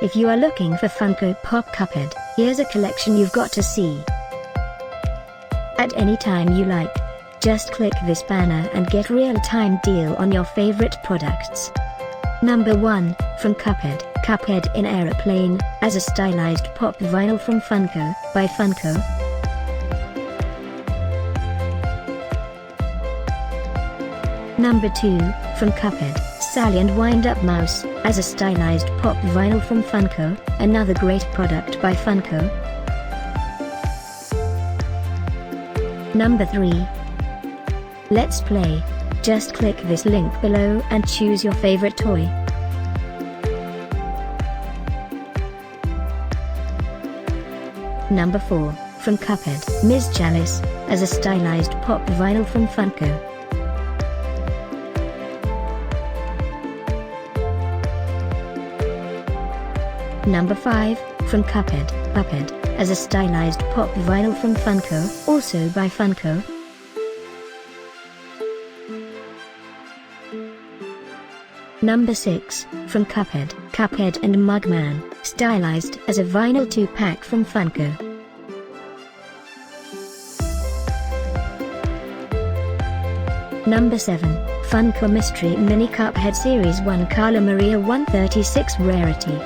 If you are looking for Funko Pop Cuphead, here's a collection you've got to see. At any time you like. Just click this banner and get real-time deal on your favorite products. Number 1, from Cuphead. Cuphead in Aeroplane, as a stylized pop vinyl from Funko, by Funko. Number 2, from Cuphead. Sally and Wind-Up Mouse, as a stylized pop vinyl from Funko, another great product by Funko. Number 3. Let's play. Just click this link below and choose your favorite toy. Number 4, from Cuphead. Ms. Chalice, as a stylized pop vinyl from Funko. Number 5, from Cuphead. Puphead, as a stylized pop vinyl from Funko, also by Funko. Number 6, from Cuphead. Cuphead and Mugman, stylized as a vinyl 2-pack from Funko. Number 7, Funko Mystery Mini Cuphead Series 1 Cala Maria 136 Rarity.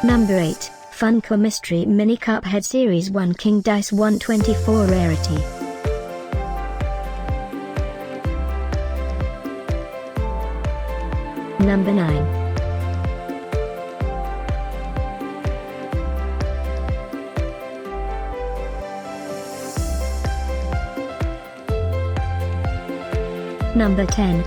Number 8, Funko Mystery Mini Cuphead Series 1 King Dice 124 Rarity. Number 9. Number 10,